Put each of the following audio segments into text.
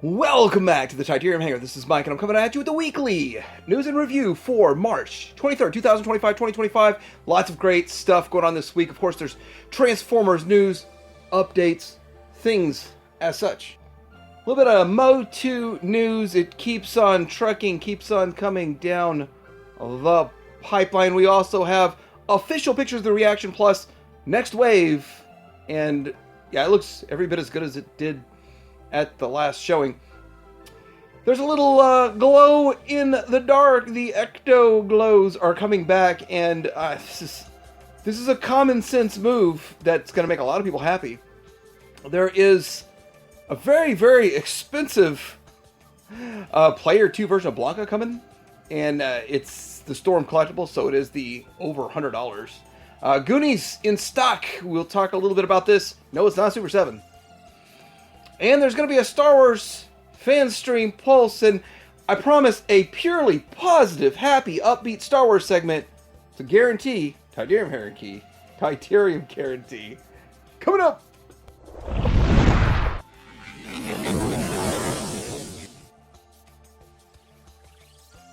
Welcome back to the Titanium Hangar. This is Mike, and I'm coming at you with the weekly news and review for March 23rd, 2025. Lots of great stuff going on this week. Of course, there's Transformers news, updates, things as such. A little bit of MOTU news. It keeps on trucking, keeps on coming down the pipeline. We also have official pictures of the Reaction Plus Next Wave. And yeah, it looks every bit as good as it did at the last showing. There's a little glow in the dark. The Ecto glows are coming back, and this is a common sense move that's going to make a lot of people happy. There is a very, very expensive Player 2 version of Blanca coming, and it's the Storm collectible, so it is the over $100. Goonies in stock. We'll talk a little bit about this. No, it's not Super 7. And there's going to be a Star Wars fan stream pulse, and I promise a purely positive, happy, upbeat Star Wars segment. It's a guarantee, Titanium guarantee, coming up.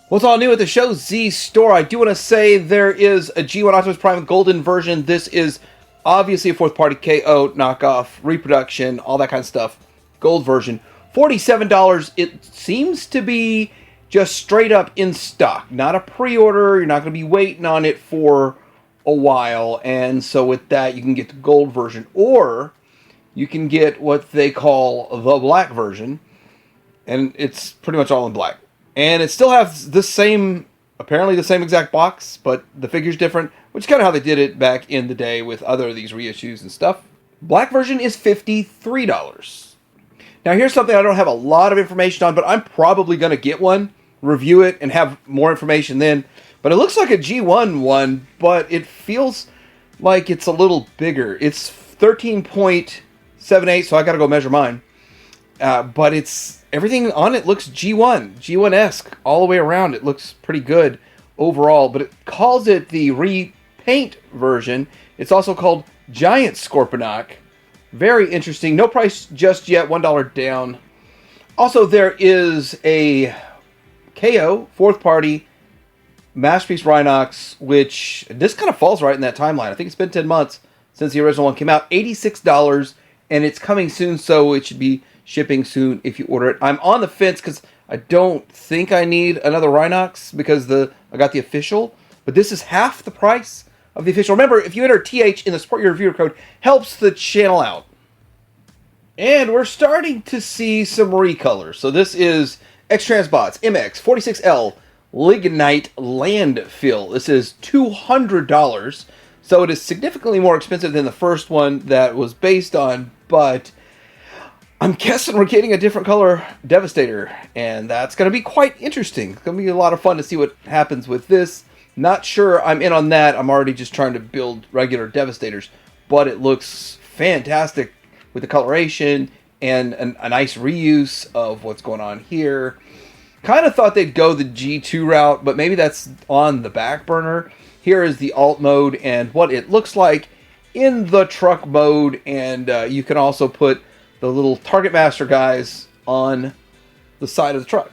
What's all new at the Show Z store? I do want to say there is a G1 Optimus Prime Golden version. This is obviously a fourth party KO knockoff, reproduction, all that kind of stuff. Gold version, $47. It seems to be just straight up in stock, not a pre-order. You're not going to be waiting on it for a while, and so with that you can get the gold version, or you can get what they call the black version, and it's pretty much all in black, and it still has the same, apparently the same exact box, but the figure's different, which is kind of how they did it back in the day with other of these reissues and stuff. Black version is $53. Now here's something I don't have a lot of information on, but I'm probably going to get one, review it, and have more information then. But it looks like a G1 one, but it feels like it's a little bigger. It's 13.78, so I got to go measure mine. But it's everything on it looks G1-esque all the way around. It looks pretty good overall, but it calls it the repaint version. It's also called Giant Scorponok. Very interesting. No price just yet. $1 down. Also, there is a KO, fourth party, Masterpiece Rhinox, which this kind of falls right in that timeline. I think it's been 10 months since the original one came out. $86, and it's coming soon, so it should be shipping soon if you order it. I'm on the fence because I don't think I need another Rhinox because I got the official, but this is half the price of the official. Remember, if you enter TH in the Support Your Reviewer code, helps the channel out. And we're starting to see some recolors. So this is X-Transbots MX46L Lignite Landfill. This is $200. So it is significantly more expensive than the first one that was based on, but I'm guessing we're getting a different color Devastator, and that's going to be quite interesting. It's going to be a lot of fun to see what happens with this. Not sure I'm in on that. I'm already just trying to build regular Devastators, but it looks fantastic with the coloration and a nice reuse of what's going on here. Kind of thought they'd go the G2 route, but maybe that's on the back burner. Here is the alt mode and what it looks like in the truck mode, and you can also put the little Target Master guys on the side of the truck.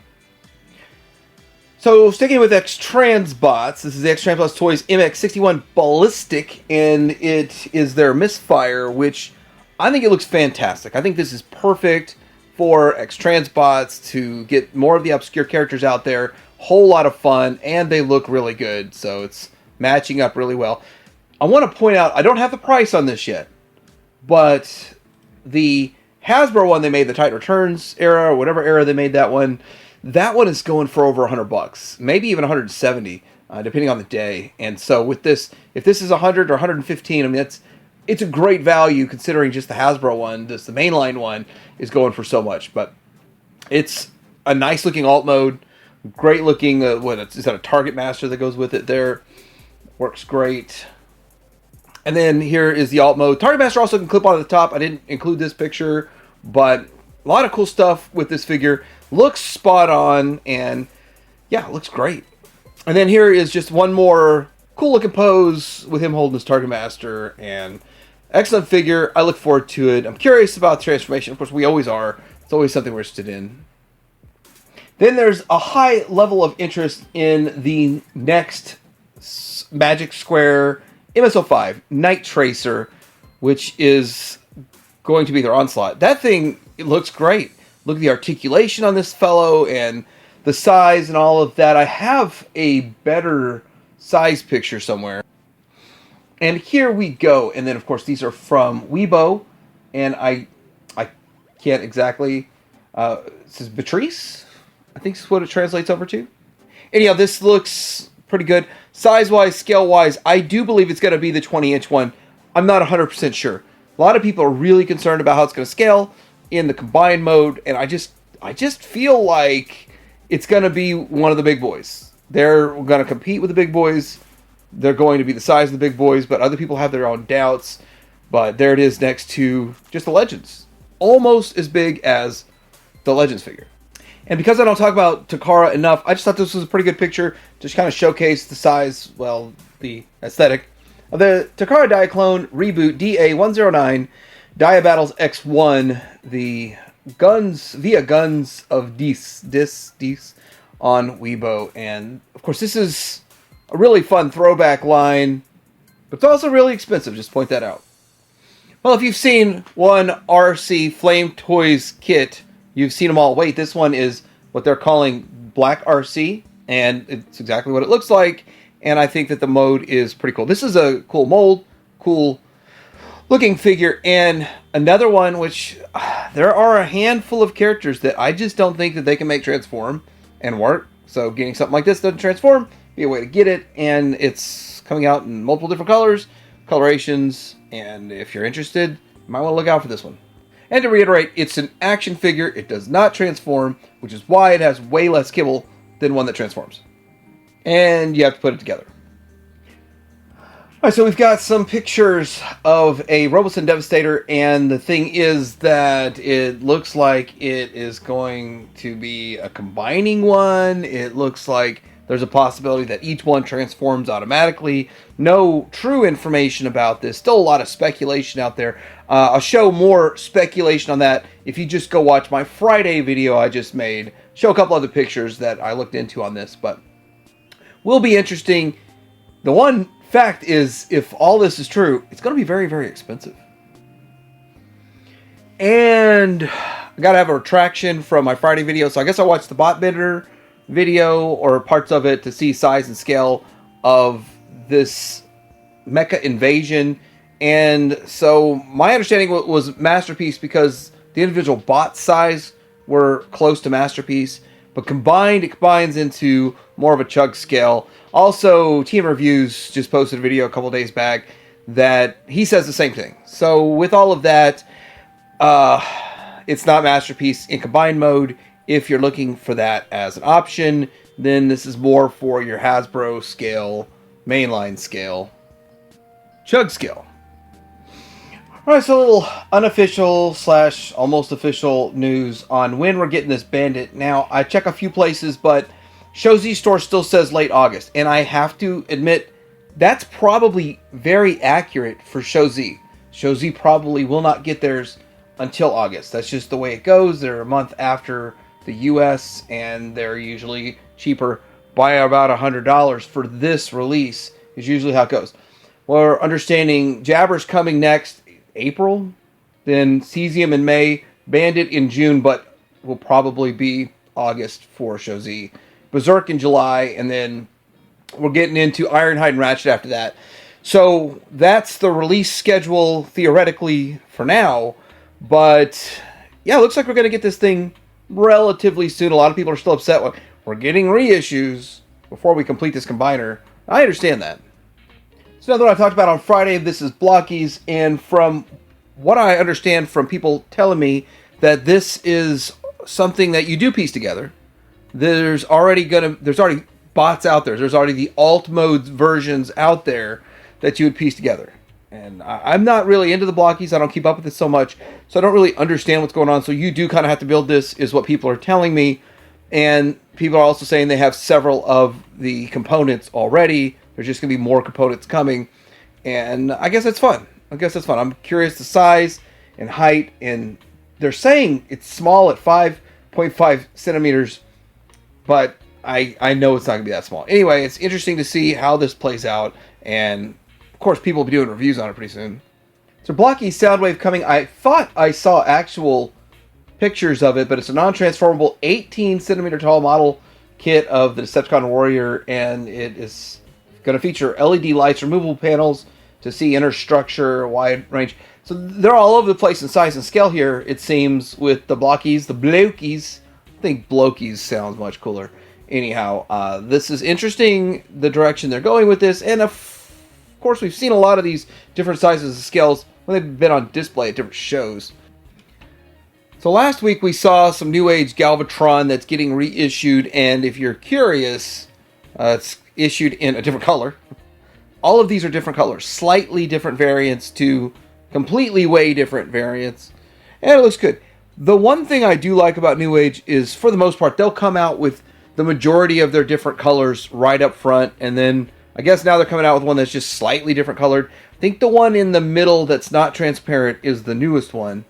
So, sticking with X-Transbots, this is the X-Transbots Toys MX61 Ballistic, and it is their Misfire, which I think it looks fantastic. I think this is perfect for X-Transbots to get more of the obscure characters out there. Whole lot of fun, and they look really good, so it's matching up really well. I want to point out, I don't have the price on this yet, but the Hasbro one they made, the Titan Returns era, or whatever era they made that one is going for over $100, maybe even $170, depending on the day. And so with this, if this is $100 or $115, I mean, it's a great value considering just the Hasbro one, the mainline one, is going for so much. But it's a nice looking alt mode, great looking, is that a Target Master that goes with it there? Works great. And then here is the alt mode. Target Master also can clip on the top. I didn't include this picture, but a lot of cool stuff with this figure. Looks spot on, and yeah, looks great. And then here is just one more cool looking pose with him holding his Target Master, and excellent figure. I look forward to it. I'm curious about the transformation. Of course, we always are It's always something we're interested in. Then there's a high level of interest in the next Magic Square MSO5 Night Tracer, which is going to be their onslaught. That thing, it looks great. Look at the articulation on this fellow and the size and all of that. I have a better size picture somewhere. And here we go. And then, of course, these are from Weibo. And I can't exactly... this is Beatrice, I think is what it translates over to. Anyhow, this looks pretty good. Size-wise, scale-wise, I do believe it's going to be the 20-inch one. I'm not 100% sure. A lot of people are really concerned about how it's going to scale in the combined mode, and I just feel like it's going to be one of the big boys. They're going to compete with the big boys. They're going to be the size of the big boys, but other people have their own doubts. But there it is next to just the Legends. Almost as big as the Legends figure. And because I don't talk about Takara enough, I just thought this was a pretty good picture. Just kind of showcase the size, well, the aesthetic of the Takara Diaclone Reboot DA109 Dia Battles X1, the Guns via Guns of Dis on Weibo. And of course, this is a really fun throwback line, but it's also really expensive, just to point that out. Well, if you've seen one RC Flame Toys kit, you've seen them all. Wait, this one is what they're calling Black RC, and it's exactly what it looks like. And I think that the mode is pretty cool. This is a cool mold, cool looking figure, and another one which there are a handful of characters that I just don't think that they can make transform and work. So getting something like this doesn't transform, be a way to get it, and it's coming out in multiple different colors, colorations, and if you're interested, you might want to look out for this one. And to reiterate, it's an action figure. It does not transform, which is why it has way less kibble than one that transforms. And you have to put it together. Alright, so we've got some pictures of a Roboson Devastator, and the thing is that it looks like it is going to be a combining one. It looks like there's a possibility that each one transforms automatically. No true information about this. Still a lot of speculation out there. I'll show more speculation on that if you just go watch my Friday video I just made. Show a couple other pictures that I looked into on this, but will be interesting. The one fact is, if all this is true, it's going to be very, very expensive. And I got to have a retraction from my Friday video, so I guess I watched the Bot Bender video or parts of it to see size and scale of this mecha invasion. And so my understanding was Masterpiece because the individual bot size were close to Masterpiece, but combined it combines into more of a chug scale. Also, Team Reviews just posted a video a couple days back that he says the same thing. So with all of that, it's not Masterpiece in combined mode. If you're looking for that as an option, then this is more for your Hasbro scale, mainline scale, chug scale. Alright, so a little unofficial / almost official news on when we're getting this Bandit. Now, I check a few places, but Shozi store still says late August. And I have to admit, that's probably very accurate for Shozi. Shozi probably will not get theirs until August. That's just the way it goes. They're a month after the US, and they're usually cheaper by about $100 for this release, is usually how it goes. We're understanding Jabber's coming next April, then Cesium in May, Bandit in June, but will probably be August for Shozi. Berserk in July, and then we're getting into Ironhide and Ratchet after that. So that's the release schedule theoretically for now, but yeah, it looks like we're going to get this thing relatively soon. A lot of people are still upset. We're getting reissues before we complete this combiner. I understand that. So now that I talked about on Friday, this is Blokees, and from what I understand from people telling me that this is something that you do piece together. There's already bots out there. There's already the alt mode versions out there that you would piece together. And I'm not really into the Blokees. I don't keep up with it so much, so I don't really understand what's going on. So you do kind of have to build this, is what people are telling me. And people are also saying they have several of the components already. There's just going to be more components coming. And I guess that's fun. I'm curious the size and height and they're saying it's small at 5.5 centimeters, but I know it's not going to be that small. Anyway, it's interesting to see how this plays out, and of course people will be doing reviews on it pretty soon. So Blokees Soundwave coming. I thought I saw actual pictures of it, but it's a non-transformable 18 centimeter tall model kit of the Decepticon Warrior, and it is going to feature LED lights, removable panels to see inner structure, wide range. So they're all over the place in size and scale here, it seems, with the Blokees. The Blokees. I think Blokees sounds much cooler. Anyhow, this is interesting, the direction they're going with this, and of course we've seen a lot of these different sizes and scales when they've been on display at different shows. So last week we saw some New Age Galvatron that's getting reissued, and if you're curious, it's issued in a different color. All of these are different colors, slightly different variants to completely way different variants, and it looks good. The one thing I do like about New Age is, for the most part, they'll come out with the majority of their different colors right up front, and then I guess now they're coming out with one that's just slightly different colored. I think the one in the middle that's not transparent is the newest one,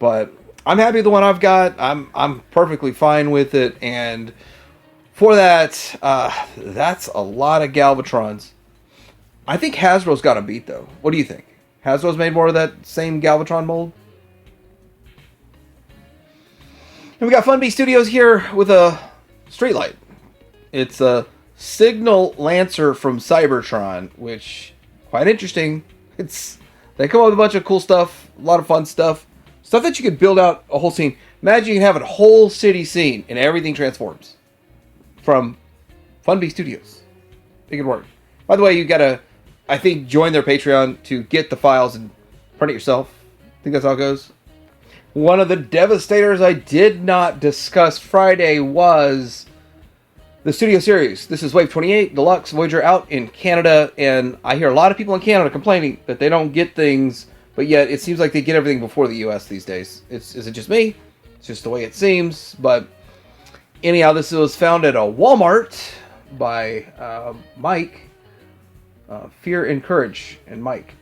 but I'm happy with the one I've got. I'm perfectly fine with it, and for that, that's a lot of Galvatrons. I think Hasbro's got a beat, though. What do you think? Hasbro's made more of that same Galvatron mold? And we got Funbee Studios here with a streetlight. It's a Signal Lancer from Cybertron, which quite interesting. They come up with a bunch of cool stuff, a lot of fun stuff that you could build out a whole scene. Imagine you can have a whole city scene and everything transforms from Funbee Studios. It could work. By the way, you gotta, I think, join their Patreon to get the files and print it yourself. I think that's how it goes. One of the Devastators I did not discuss Friday was the Studio Series. This is Wave 28 Deluxe Voyager out in Canada, and I hear a lot of people in Canada complaining that they don't get things, but yet it seems like they get everything before the US these days. Is it just me? It's just the way it seems. But anyhow, this was found at a Walmart by Mike. Fear and Courage and Mike.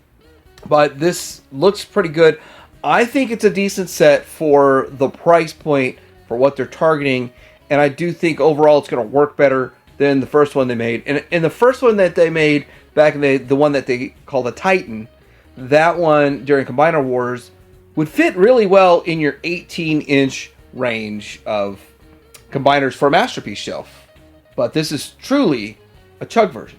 But this looks pretty good. I think it's a decent set for the price point for what they're targeting, and I do think overall it's going to work better than the first one they made. And the first one that they made back in the one that they call the Titan, that one during Combiner Wars would fit really well in your 18-inch range of combiners for a Masterpiece shelf. But this is truly a chug version.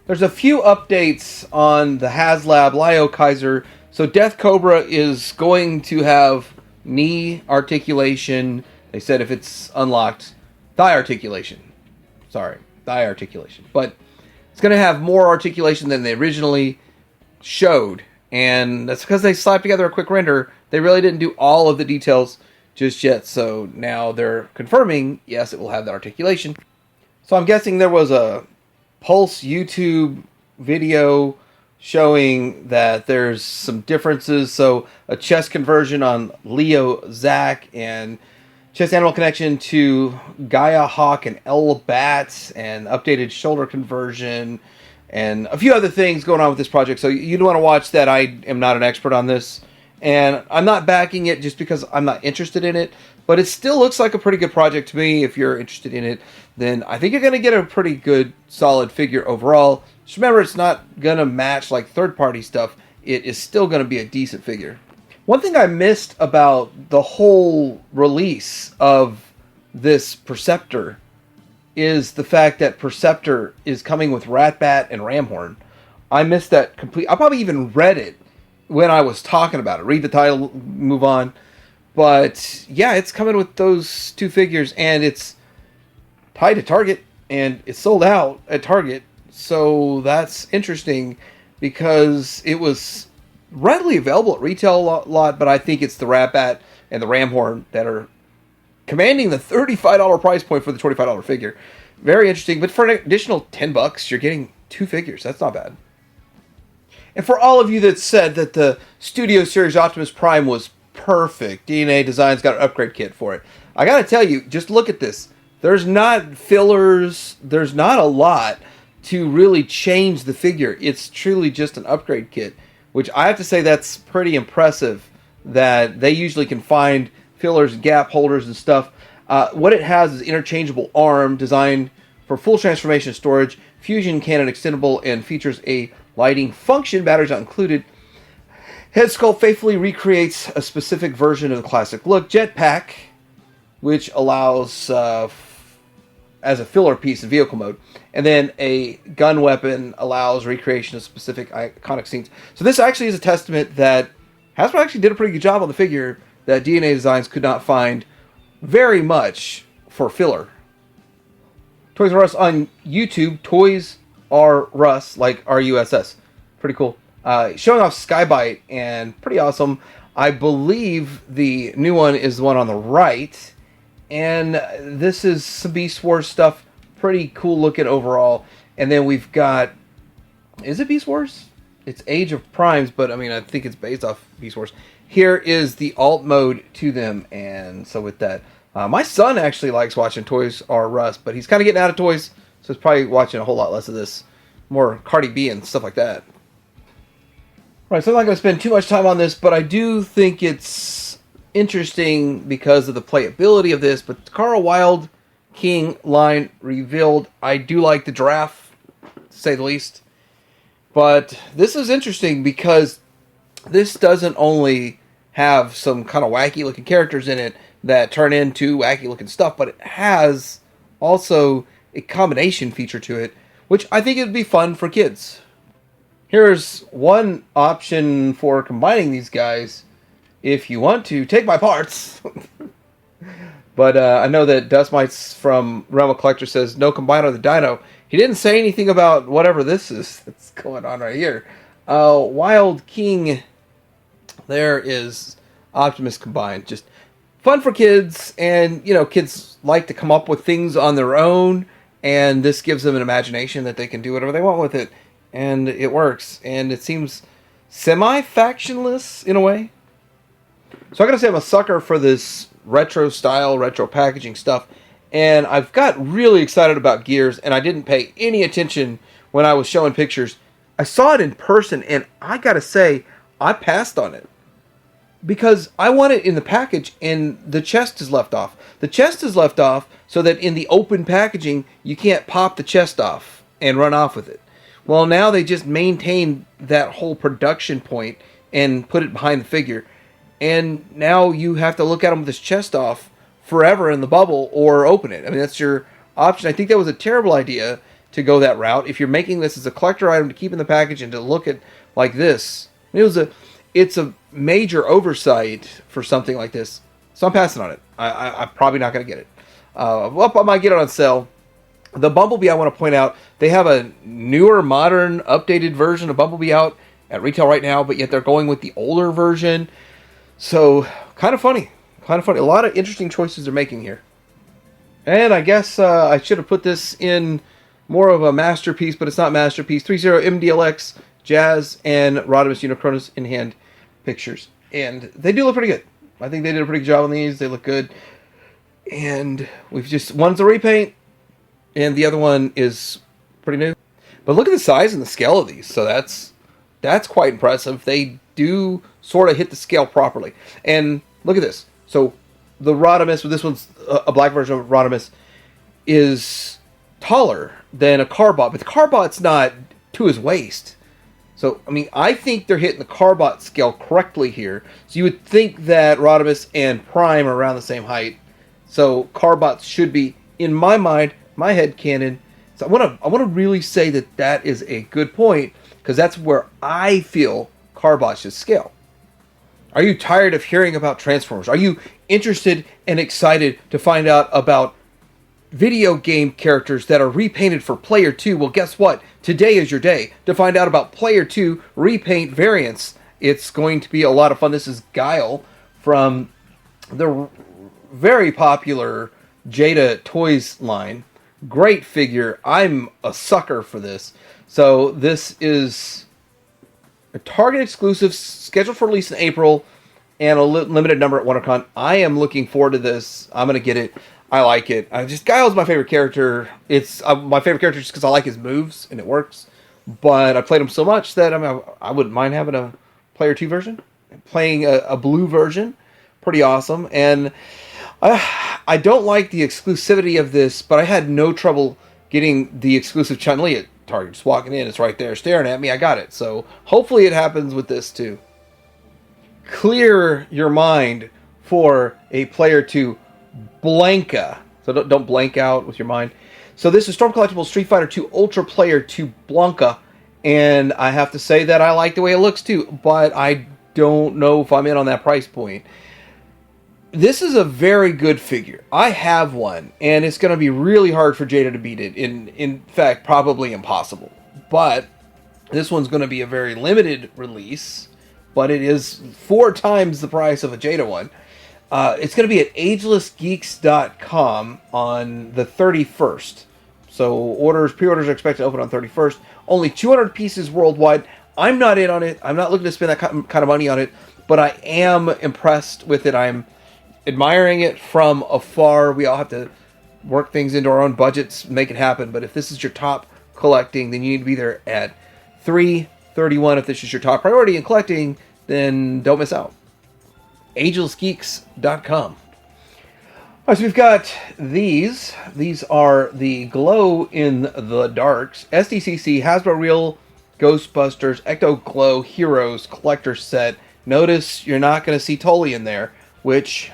There's a few updates on the HasLab Lyo Kaiser. So Death Cobra is going to have knee articulation. They said if it's unlocked, thigh articulation. But it's going to have more articulation than they originally showed. And that's because they slapped together a quick render. They really didn't do all of the details just yet. So now they're confirming, yes, it will have the articulation. So I'm guessing there was a Pulse YouTube video showing that there's some differences. So a chest conversion on Leo Zach, and chest animal connection to Gaia Hawk and El Bat, and updated shoulder conversion, and a few other things going on with this project. So you'd want to watch that. I am not an expert on this, and I'm not backing it just because I'm not interested in it, but it still looks like a pretty good project to me. If you're interested in it, then I think you're going to get a pretty good, solid figure overall. Just remember, it's not going to match like third-party stuff. It is still going to be a decent figure. One thing I missed about the whole release of this Perceptor is the fact that Perceptor is coming with Ratbat and Ramhorn. I missed that completely. I probably even read it when I was talking about it. Read the title, move on. But yeah, it's coming with those two figures, and it's tied to Target, and it's sold out at Target. So that's interesting because it was readily available at retail a lot, but I think it's the Ratbat and the Ramhorn that are commanding the $35 price point for the $25 figure. Very interesting, but for an additional $10, you're getting two figures. That's not bad. And for all of you that said that the Studio Series Optimus Prime was perfect, DNA Design's got an upgrade kit for it. I gotta tell you, just look at this. There's not fillers, there's not a lot to really change the figure. It's truly just an upgrade kit, which I have to say that's pretty impressive that they usually can find fillers and gap holders and stuff. What it has is interchangeable arm designed for full transformation storage, fusion cannon extendable, and features a lighting function. Batteries not included. Head sculpt faithfully recreates a specific version of the classic look. Jetpack, which allows as a filler piece in vehicle mode. And then a gun weapon allows recreation of specific iconic scenes. So this actually is a testament that Hasbro actually did a pretty good job on the figure, that DNA Designs could not find very much for filler. Toys R Us on YouTube. Toys R Us, like R-U-S-S. Pretty cool. Showing off Skybite, and pretty awesome. I believe the new one is the one on the right. And this is some Beast Wars stuff. Pretty cool looking overall. And then we've got... Is it Beast Wars? It's Age of Primes, but I mean, I think it's based off Beast Wars. Here is the alt mode to them. And so with that... my son actually likes watching Toys R Us, but he's kind of getting out of toys. So he's probably watching a whole lot less of this. More Cardi B and stuff like that. Right, so I'm not going to spend too much time on this, but I do think it's interesting because of the playability of this. But Carl Wild King line revealed. I do like the giraffe, to say the least. But this is interesting because this doesn't only have some kind of wacky looking characters in it that turn into wacky looking stuff, but it has also a combination feature to it, which I think it'd be fun for kids. Here's one option for combining these guys if you want to. Take my parts. But I know that Dust Mites from Realm of Collector says, no combiner of the dino. He didn't say anything about whatever this is that's going on right here. Wild King. There is Optimus combined. Just fun for kids. And, you know, kids like to come up with things on their own. And this gives them an imagination that they can do whatever they want with it. And it works. And it seems semi-factionless in a way. So I gotta say I'm a sucker for this retro style, retro packaging stuff. And I've got really excited about Gears, and I didn't pay any attention when I was showing pictures. I saw it in person, and I gotta say, I passed on it. Because I want it in the package, and the chest is left off. The chest is left off so that in the open packaging, you can't pop the chest off and run off with it. Well, now they just maintain that whole production point and put it behind the figure. And now you have to look at him with his chest off forever in the bubble or open it. I mean, that's your option. I think that was a terrible idea to go that route. If you're making this as a collector item to keep in the package and to look at like this, it's a major oversight for something like this. So I'm passing on it. I'm probably not going to get it. Well, I might get it on sale. The Bumblebee, I want to point out, they have a newer, modern, updated version of Bumblebee out at retail right now, but yet they're going with the older version. So, kind of funny. Kind of funny. A lot of interesting choices they're making here. And I guess I should have put this in more of a masterpiece, but it's not masterpiece. 3-0 MDLX, Jazz, and Rodimus Unicronus in hand pictures. And they do look pretty good. I think they did a pretty good job on these. They look good. And one's a repaint, and the other one is pretty new. But look at the size and the scale of these. So that's quite impressive. They do sort of hit the scale properly. And look at this. So the Rodimus, this one's a black version of Rodimus, is taller than a Carbot. But the Carbot's not to his waist. So, I mean, I think they're hitting the Carbot scale correctly here. So you would think that Rodimus and Prime are around the same height. So Carbots should be, in my mind, my headcanon. So I want to really say that is a good point, because that's where I feel Carbots should scale. Are you tired of hearing about Transformers? Are you interested and excited to find out about video game characters that are repainted for Player 2? Well, guess what? Today is your day to find out about Player 2 repaint variants. It's going to be a lot of fun. This is Guile from the very popular Jada Toys line. Great figure. I'm a sucker for this. So this is a Target exclusive, scheduled for release in April, and a limited number at WonderCon. I am looking forward to this. I'm going to get it. I like it. Guile's my favorite character. It's my favorite character just because I like his moves, and it works. But I played him so much that I wouldn't mind having a Player 2 version. playing a blue version. Pretty awesome. And I don't like the exclusivity of this, but I had no trouble getting the exclusive Chun-Li at Target. Just walking in, it's right there staring at me. I got it. So hopefully it happens with this too. Clear your mind for a player to Blanka. So don't blank out with your mind. So this is Storm Collectibles Street Fighter 2 Ultra Player to Blanka. And I have to say that I like the way it looks too, but I don't know if I'm in on that price point. This is a very good figure. I have one, and it's going to be really hard for Jada to beat it. In fact, probably impossible. But this one's going to be a very limited release, but it is 4 times the price of a Jada one. It's going to be at agelessgeeks.com on the 31st. So pre-orders are expected to open on 31st. Only 200 pieces worldwide. I'm not in on it. I'm not looking to spend that kind of money on it, but I am impressed with it. I'm admiring it from afar. We all have to work things into our own budgets, make it happen. But if this is your top collecting, then you need to be there at $331. If this is your top priority in collecting, then don't miss out. agelessgeeks.com. All right, so we've got these. These are the Glow in the Darks SDCC Hasbro Real Ghostbusters Ecto Glow Heroes Collector Set. Notice you're not going to see Tully in there, which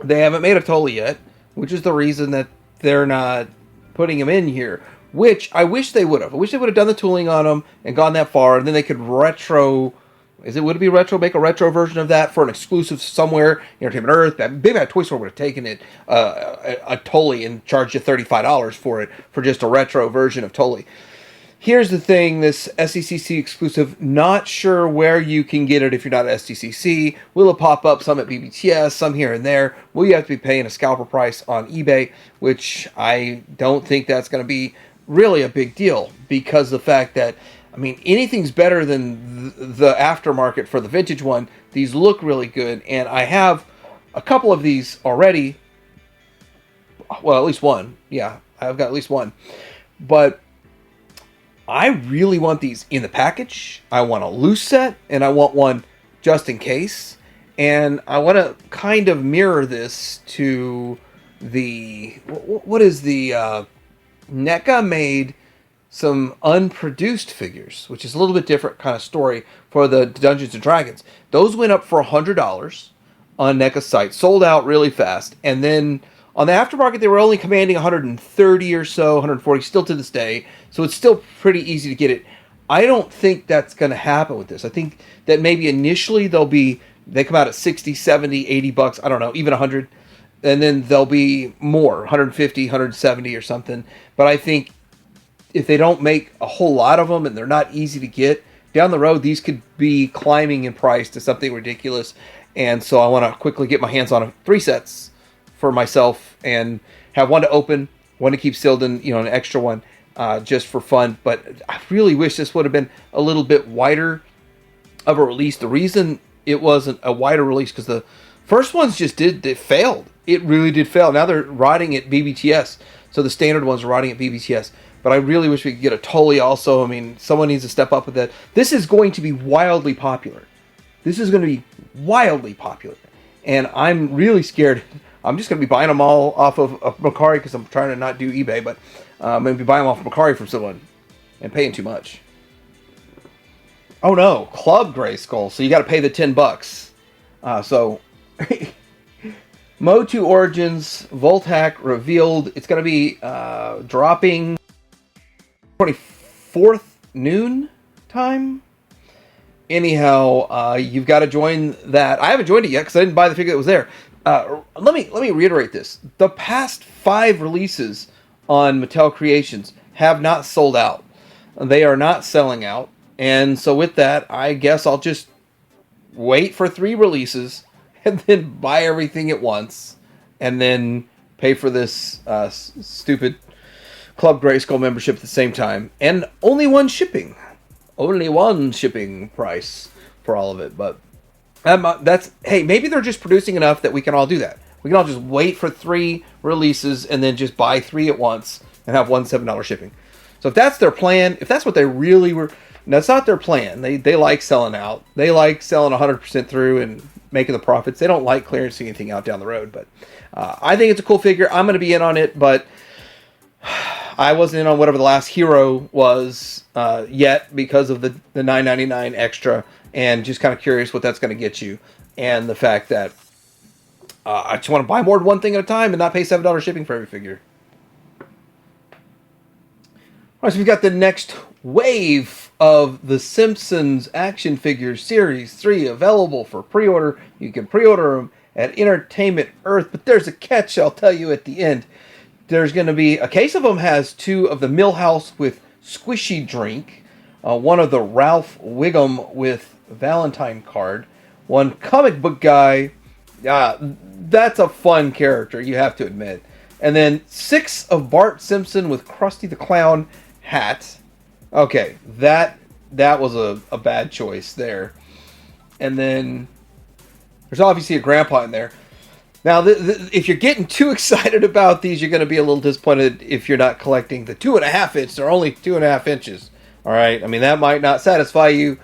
they haven't made a Tully yet, which is the reason that they're not putting him in here, which I wish they would have. I wish they would have done the tooling on him and gone that far, and then they could would it be retro? Make a retro version of that for an exclusive somewhere, Entertainment Earth. Maybe a Toy Store would have taken it, a Tully, and charged you $35 for it, for just a retro version of Tully. Here's the thing, this SDCC exclusive, not sure where you can get it if you're not at SDCC. Will it pop up some at BBTS, some here and there? Will you have to be paying a scalper price on eBay, which I don't think that's going to be really a big deal, because the fact that, I mean, anything's better than the aftermarket for the vintage one. These look really good, and I have a couple of these already. Well, at least one. Yeah, I've got at least one. But I really want these in the package. I want a loose set, and I want one just in case. And I want to kind of mirror this to the... What is the... NECA made some unproduced figures, which is a little bit different kind of story for the Dungeons & Dragons. Those went up for $100 on NECA's site, sold out really fast, and then on the aftermarket they were only commanding 130 or so, 140 still to this day, so it's still pretty easy to get it. I don't think that's going to happen with this. I think that maybe initially they come out at 60, 70, 80 bucks, I don't know, even 100, and then they'll be more, 150, 170 or something. But I think if they don't make a whole lot of them and they're not easy to get, down the road these could be climbing in price to something ridiculous. And so I want to quickly get my hands on 3 sets for myself and have one to open, one to keep sealed, and an extra one just for fun. But I really wish this would have been a little bit wider of a release. The reason it wasn't a wider release because the first ones they failed. It really did fail. Now they're riding at BBTS, so the standard ones are riding at BBTS. But I really wish we could get a Tully also. I mean, someone needs to step up with that. This is going to be wildly popular. And I'm really scared. I'm just going to be buying them all off of Mercari because I'm trying to not do eBay. But I'm going to be buying them off of Mercari from someone and paying too much. Oh no, Club Grayskull. So you got to pay the $10. MOTU Origins Voltac revealed. It's going to be dropping 24th noon time. Anyhow, you've got to join that. I haven't joined it yet because I didn't buy the figure that was there. Let me reiterate this. The past 5 releases on Mattel Creations have not sold out. They are not selling out. And so with that, I guess I'll just wait for 3 releases and then buy everything at once and then pay for this stupid Club Grayskull membership at the same time. And only one shipping price for all of it. But hey, maybe they're just producing enough that we can all do that. We can all just wait for 3 releases and then just buy 3 at once and have $1 $7 shipping. So if that's their plan, if that's what they really were, that's not their plan. They like selling out. They like selling 100% through and making the profits. They don't like clearancing anything out down the road. But I think it's a cool figure. I'm going to be in on it, but I wasn't in on whatever the last hero was yet because of the $9.99 extra, and just kind of curious what that's going to get you, and the fact that I just want to buy more than one thing at a time and not pay $7 shipping for every figure. All right, so we've got the next wave of the Simpsons action figures Series 3 available for pre-order. You can pre-order them at Entertainment Earth, but there's a catch I'll tell you at the end. There's going to be, a case of them has 2 of the Millhouse with Squishy Drink, one of the Ralph Wiggum with Valentine card, one comic book guy. That's a fun character, you have to admit. And then 6 of Bart Simpson with Krusty the Clown hat. Okay, that was a bad choice there. And then there's obviously a grandpa in there. Now, if you're getting too excited about these, you're going to be a little disappointed if you're not collecting the 2.5 inch. They're only 2.5 inches. All right, I mean, that might not satisfy you,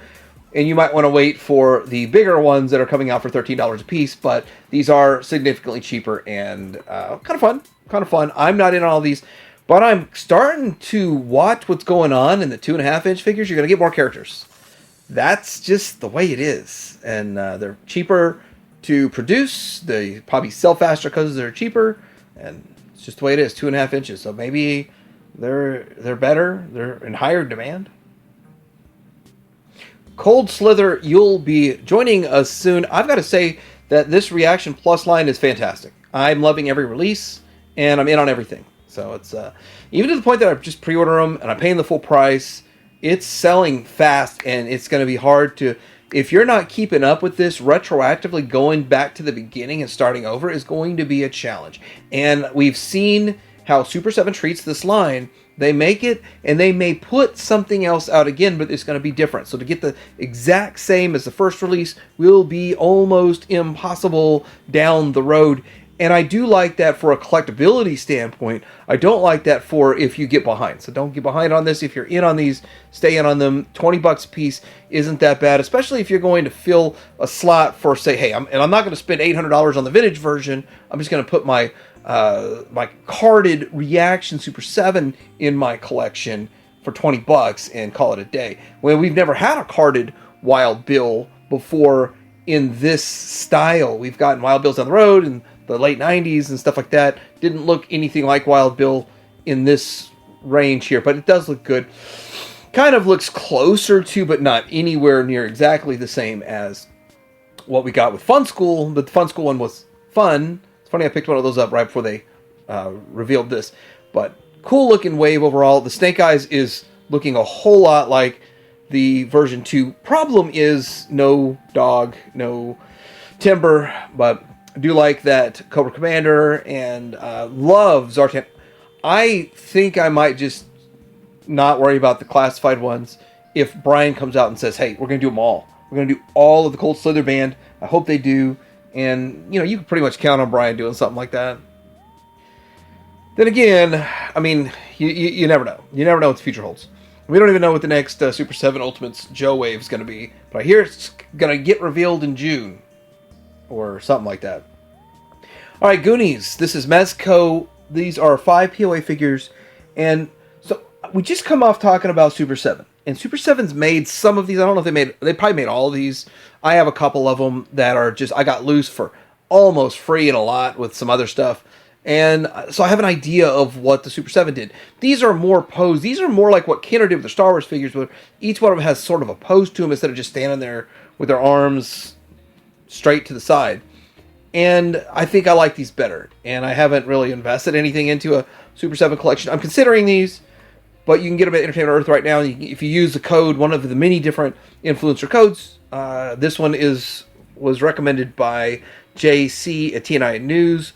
and you might want to wait for the bigger ones that are coming out for $13 a piece. But these are significantly cheaper and kind of fun. Kind of fun. I'm not in on all these, but I'm starting to watch what's going on in the 2.5 inch figures. You're going to get more characters. That's just the way it is, and they're cheaper to produce. They probably sell faster because they're cheaper, and it's just the way it is. 2.5 inches, so maybe they're better. They're in higher demand. Cold Slither, you'll be joining us soon. I've got to say that this Reaction Plus line is fantastic. I'm loving every release, and I'm in on everything. So it's even to the point that I've just pre-ordered them and I'm paying the full price. It's selling fast, and it's going to be hard to, if you're not keeping up with this, retroactively going back to the beginning and starting over is going to be a challenge. And we've seen how Super 7 treats this line. They make it, and they may put something else out again, but it's going to be different. So to get the exact same as the first release will be almost impossible down the road. And I do like that for a collectability standpoint. I don't like that for if you get behind. So don't get behind on this. If you're in on these, stay in on them. $20 a piece isn't that bad, especially if you're going to fill a slot for, say, hey, I'm not going to spend $800 on the vintage version. I'm just going to put my my carded Reaction Super 7 in my collection for $20 and call it a day. Well, we've never had a carded Wild Bill before in this style. We've gotten Wild Bills down the road and the late 90s and stuff like that. Didn't look anything like Wild Bill in this range here, but it does look good. Kind of looks closer to, but not anywhere near exactly the same as what we got with Fun School, but the Fun School one was fun. It's funny I picked one of those up right before they revealed this, but cool looking wave overall. The Snake Eyes is looking a whole lot like the version 2. Problem is no dog, no timber, but I do like that Cobra Commander and love Zartan. I think I might just not worry about the classified ones if Brian comes out and says, hey, we're going to do them all. We're going to do all of the Cold Slither band. I hope they do. And, you know, you can pretty much count on Brian doing something like that. Then again, I mean, you never know. You never know what the future holds. We don't even know what the next Super 7 Ultimates Joe Wave is going to be. But I hear it's going to get revealed in June. Or something like that. Alright, Goonies. This is Mezco. These are 5 POA figures. And so we just come off talking about Super 7. And Super 7's made some of these. I don't know if they probably made all of these. I have a couple of them that are just, I got loose for almost free and a lot with some other stuff. And so I have an idea of what the Super 7 did. These are more posed. These are more like what Kenner did with the Star Wars figures, where each one of them has sort of a pose to them instead of just standing there with their arms straight to the side. And I think I like these better. And I haven't really invested anything into a Super 7 collection. I'm considering these, but you can get them at Entertainment Earth right now. If you use the code, one of the many different influencer codes, this one was recommended by JC at TNI News.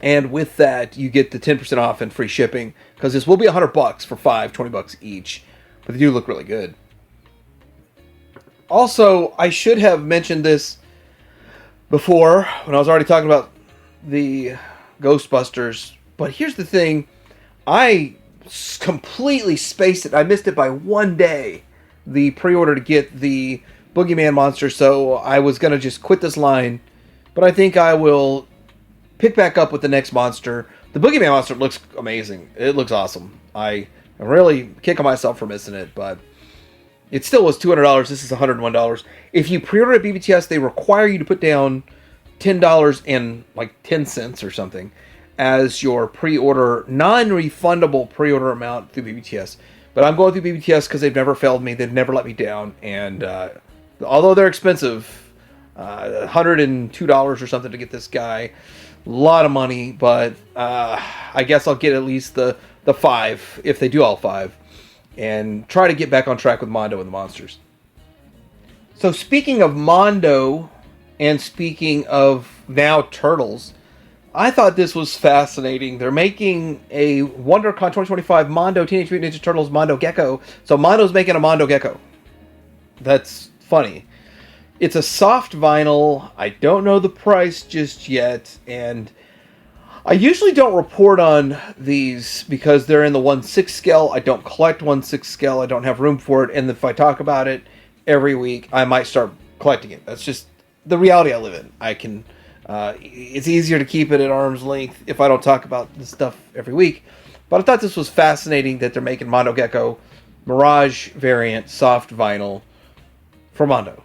And with that, you get the 10% off and free shipping, because this will be $100 for 5, $20 each. But they do look really good. Also, I should have mentioned this before when I was already talking about the Ghostbusters. But here's the thing. I completely spaced it. I missed it by one day, the pre-order to get the Boogeyman monster, so I was going to just quit this line. But I think I will pick back up with the next monster. The Boogeyman monster looks amazing. It looks awesome. I'm really kicking myself for missing it, but it still was $200. This is $101. If you pre-order at BBTS, they require you to put down $10 and like 10 cents or something as your pre-order, non-refundable pre-order amount through BBTS. But I'm going through BBTS because they've never failed me. They've never let me down. And although they're expensive, $102 or something to get this guy, a lot of money. But I guess I'll get at least the 5 if they do all 5. And try to get back on track with Mondo and the monsters. So speaking of Mondo, and speaking of now Turtles, I thought this was fascinating. They're making a WonderCon 2025 Mondo Teenage Mutant Ninja Turtles Mondo Gecko. So Mondo's making a Mondo Gecko. That's funny. It's a soft vinyl. I don't know the price just yet. And I usually don't report on these because they're in the 1/6 scale. I don't collect 1/6 scale. I don't have room for it. And if I talk about it every week, I might start collecting it. That's just the reality I live in. I can... it's easier to keep it at arm's length if I don't talk about this stuff every week. But I thought this was fascinating that they're making Mondo Gecko Mirage variant soft vinyl for Mondo.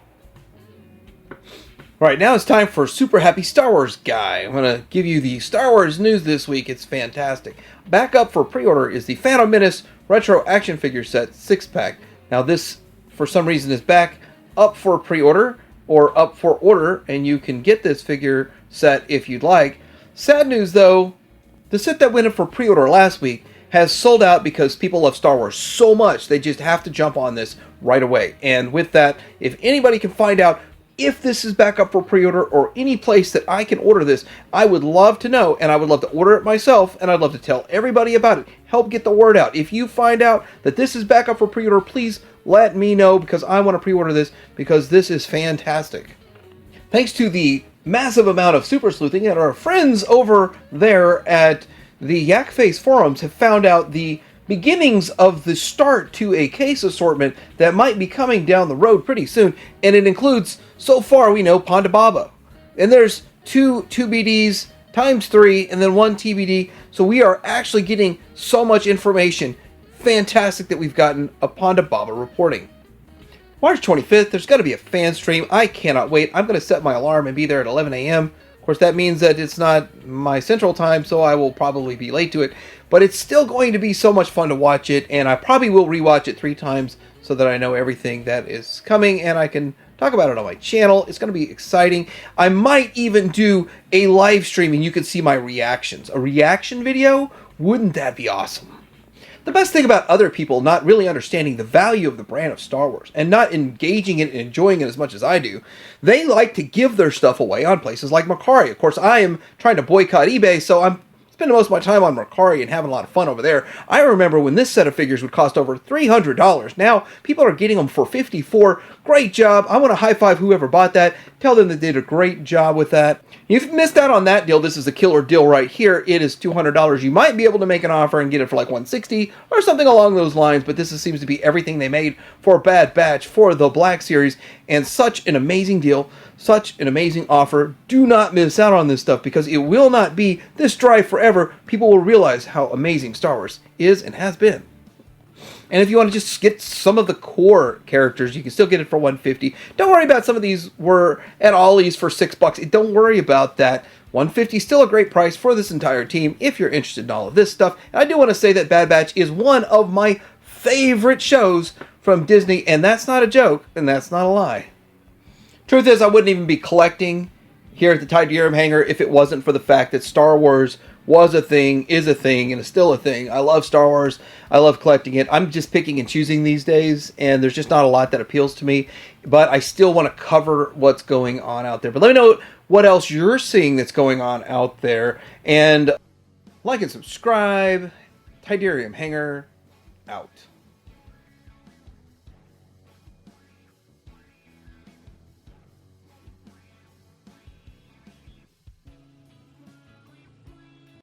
Right, now it's time for Super Happy Star Wars Guy. I'm going to give you the Star Wars news this week. It's fantastic. Back up for pre-order is the Phantom Menace Retro Action Figure Set 6-pack. Now this, for some reason, is back up for pre-order or up for order, and you can get this figure set if you'd like. Sad news, though, the set that went in for pre-order last week has sold out because people love Star Wars so much, they just have to jump on this right away. And with that, if anybody can find out if this is back up for pre-order or any place that I can order this, I would love to know, and I would love to order it myself, and I'd love to tell everybody about it. Help get the word out. If you find out that this is back up for pre-order, please let me know, because I want to pre-order this, because this is fantastic. Thanks to the massive amount of super sleuthing, and our friends over there at the Yak Face forums have found out the beginnings of the start to a case assortment that might be coming down the road pretty soon, and it includes, so far we know, Ponda Baba. And there's 2 BDs times 3 and then 1 TBD, so we are actually getting so much information. Fantastic that we've gotten a Ponda Baba reporting. March 25th, there's going to be a fan stream. I cannot wait. I'm going to set my alarm and be there at 11 a.m. Of course, that means that it's not my central time, so I will probably be late to it. But it's still going to be so much fun to watch it, and I probably will rewatch it 3 times so that I know everything that is coming, and I can talk about it on my channel. It's going to be exciting. I might even do a live stream, and you can see my reactions. A reaction video? Wouldn't that be awesome? The best thing about other people not really understanding the value of the brand of Star Wars and not engaging it and enjoying it as much as I do, they like to give their stuff away on places like Mercari. Of course, I am trying to boycott eBay, so I'm spending most of my time on Mercari and having a lot of fun over there. I remember when this set of figures would cost over $300. Now, people are getting them for $54. Great job. I want to high five whoever bought that. Tell them they did a great job with that. If you missed out on that deal, this is a killer deal right here. It is $200. You might be able to make an offer and get it for like $160 or something along those lines, but this seems to be everything they made for Bad Batch, for the Black Series, and such an amazing deal, such an amazing offer. Do not miss out on this stuff, because it will not be this dry forever. People will realize how amazing Star Wars is and has been. And if you want to just get some of the core characters, you can still get it for $150. Don't worry about some of these were at Ollie's for $6. Don't worry about that. $150 is still a great price for this entire team if you're interested in all of this stuff. And I do want to say that Bad Batch is one of my favorite shows from Disney, and that's not a joke, and that's not a lie. Truth is, I wouldn't even be collecting here at the Tiberium Hangar if it wasn't for the fact that Star Wars was a thing, is a thing, and is still a thing. I love Star Wars. I love collecting it. I'm just picking and choosing these days, and there's just not a lot that appeals to me. But I still want to cover what's going on out there. But let me know what else you're seeing that's going on out there. And like and subscribe. Tiberium Hangar out.